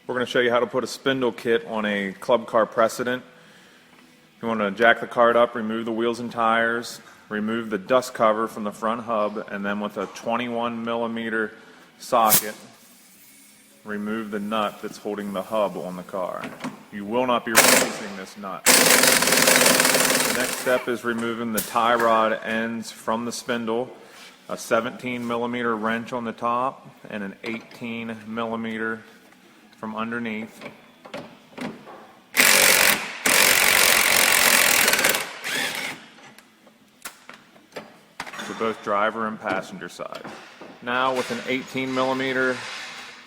We're going to show you how to put a spindle kit on a club car Precedent. You want to jack the cart up, remove the wheels and tires, remove the dust cover from the front hub, and then with a 21 millimeter socket, remove the nut that's holding the hub on the car. You will not be reusing this nut. The next step is removing the tie rod ends from the spindle, a 17 millimeter wrench on the top, and an 18 millimeter from underneath. To both driver and passenger side. Now with an 18 millimeter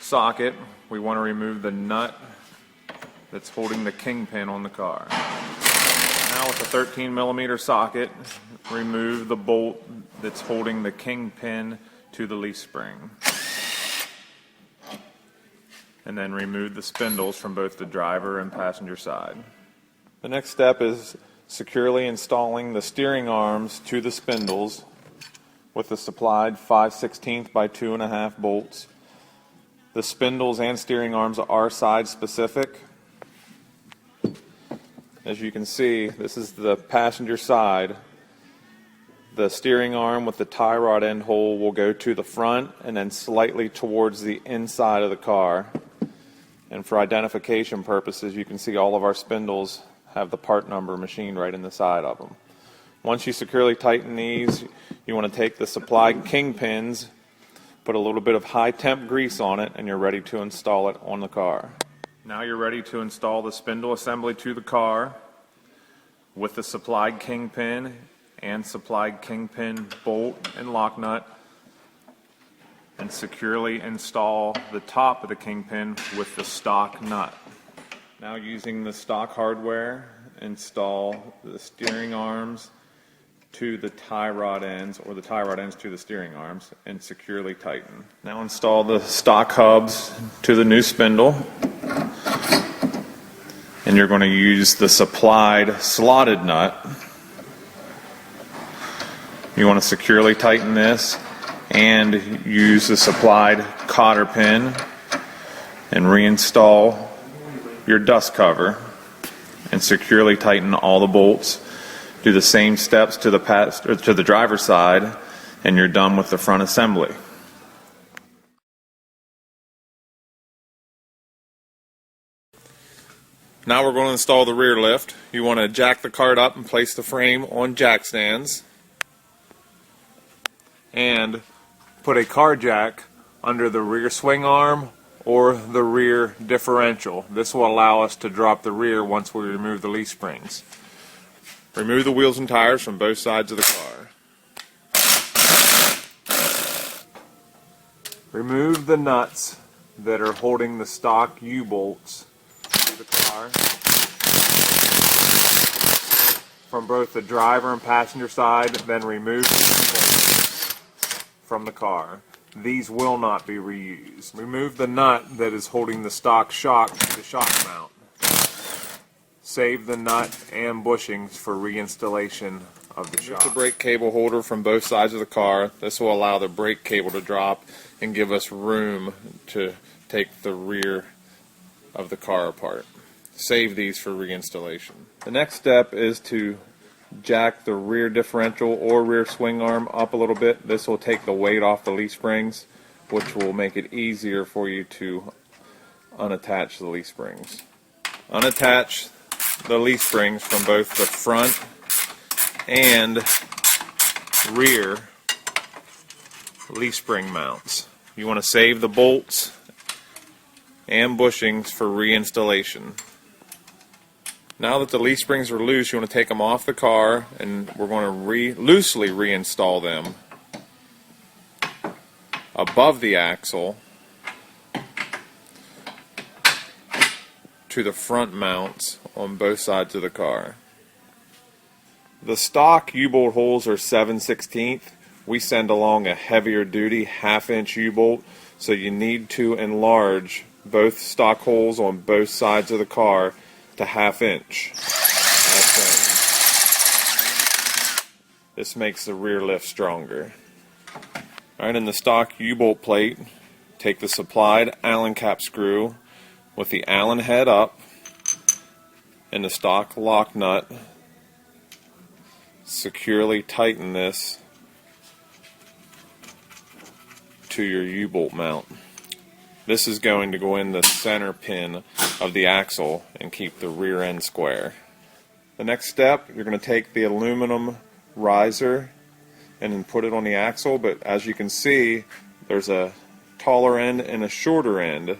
socket, we want to remove the nut that's holding the kingpin on the car. Now with a 13 millimeter socket, remove the bolt that's holding the kingpin to the leaf spring. And then remove the spindles from both the driver and passenger side. The next step is securely installing the steering arms to the spindles with the supplied 5/16 by 2.5 bolts. The spindles and steering arms are side specific. As you can see, this is the passenger side. The steering arm with the tie rod end hole will go to the front and then slightly towards the inside of the car. And for identification purposes, you can see all of our spindles have the part number machined right in the side of them. Once you securely tighten these, you want to take the supplied kingpins, put a little bit of high temp grease on it, and you're ready to install it on the car. Now you're ready to install the spindle assembly to the car with the supplied kingpin and supplied kingpin bolt and lock nut, and securely install the top of the kingpin with the stock nut. Now using the stock hardware, install the steering arms to the tie rod ends, or the tie rod ends to the steering arms, and securely tighten. Now install the stock hubs to the new spindle, and you're going to use the supplied slotted nut. You want to securely tighten this and use the supplied cotter pin and reinstall your dust cover and securely tighten all the bolts. Do the same steps to the driver's side, and you're done with the front assembly. Now we're going to install the rear lift. You want to jack the cart up and place the frame on jack stands, and put a car jack under the rear swing arm or the rear differential. This will allow us to drop the rear once we remove the leaf springs. Remove the wheels and tires from both sides of the car. Remove the nuts that are holding the stock U-bolts to the car from both the driver and passenger side, then remove the bolts from the car. These will not be reused. Remove the nut that is holding the stock shock to the shock mount. Save the nut and bushings for reinstallation of the shock. Remove the brake cable holder from both sides of the car. This will allow the brake cable to drop and give us room to take the rear of the car apart. Save these for reinstallation. The next step is to jack the rear differential or rear swing arm up a little bit. This will take the weight off the leaf springs, which will make it easier for you to unattach the leaf springs. Unattach the leaf springs from both the front and rear leaf spring mounts. You want to save the bolts and bushings for reinstallation. Now that the leaf springs are loose, you want to take them off the car, and we're going to loosely reinstall them above the axle to the front mounts on both sides of the car. The stock U-bolt holes are 7/16. We send along a heavier duty 1/2 inch U-bolt, so you need to enlarge both stock holes on both sides of the car to 1/2 inch. This makes the rear lift stronger. Alright, in the stock U-bolt plate, take the supplied Allen cap screw, with the Allen head up and the stock lock nut, securely tighten this to your U-bolt mount. This is going to go in the center pin of the axle and keep the rear end square. The next step, you're going to take the aluminum riser and then put it on the axle, but as you can see, there's a taller end and a shorter end.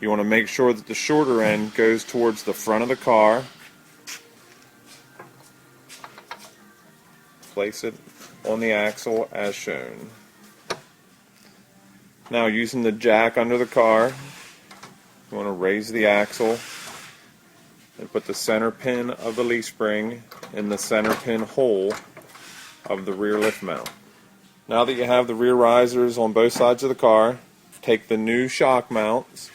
You want to make sure that the shorter end goes towards the front of the car. Place it on the axle as shown. Now, using the jack under the car, you want to raise the axle and put the center pin of the leaf spring in the center pin hole of the rear lift mount. Now that you have the rear risers on both sides of the car, take the new shock mounts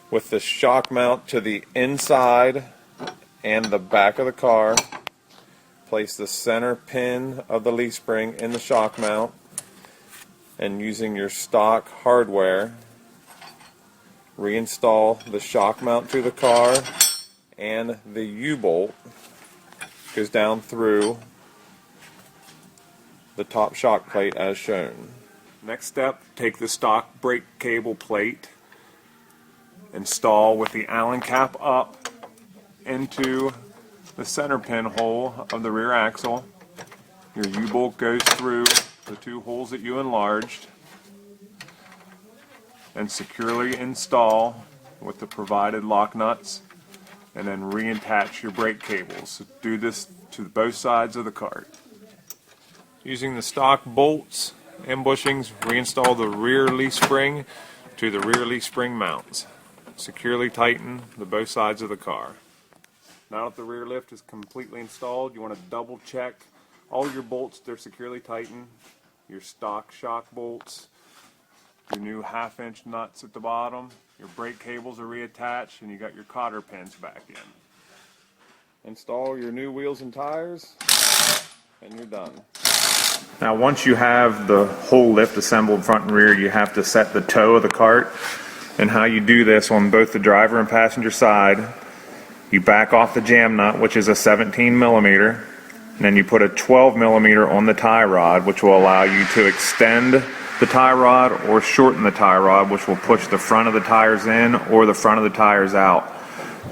with the shock mount to the inside and the back of the car. Place the center pin of the leaf spring in the shock mount, and using your stock hardware, reinstall the shock mount to the car, and the U-bolt goes down through the top shock plate as shown. Next step, take the stock brake cable plate, install with the Allen cap up into the center pin hole of the rear axle. Your U-bolt goes through the two holes that you enlarged and securely install with the provided lock nuts, and then reattach your brake cables. So do this to both sides of the cart. Using the stock bolts and bushings, reinstall the rear leaf spring to the rear leaf spring mounts. Securely tighten the both sides of the car. Now that the rear lift is completely installed, you want to double check all your bolts. They're securely tightened. Your stock shock bolts, your new 1/2-inch nuts at the bottom, your brake cables are reattached, and you got your cotter pins back in. Install your new wheels and tires, and you're done. Now, once you have the whole lift assembled front and rear, you have to set the toe of the cart. And how you do this on both the driver and passenger side, you back off the jam nut, which is a 17 millimeter, and then you put a 12 millimeter on the tie rod, which will allow you to extend the tie rod or shorten the tie rod, which will push the front of the tires in or the front of the tires out.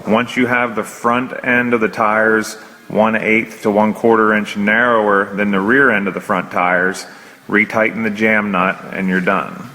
Once you have the front end of the tires 1/8 to 1/4 inch narrower than the rear end of the front tires, retighten the jam nut and you're done.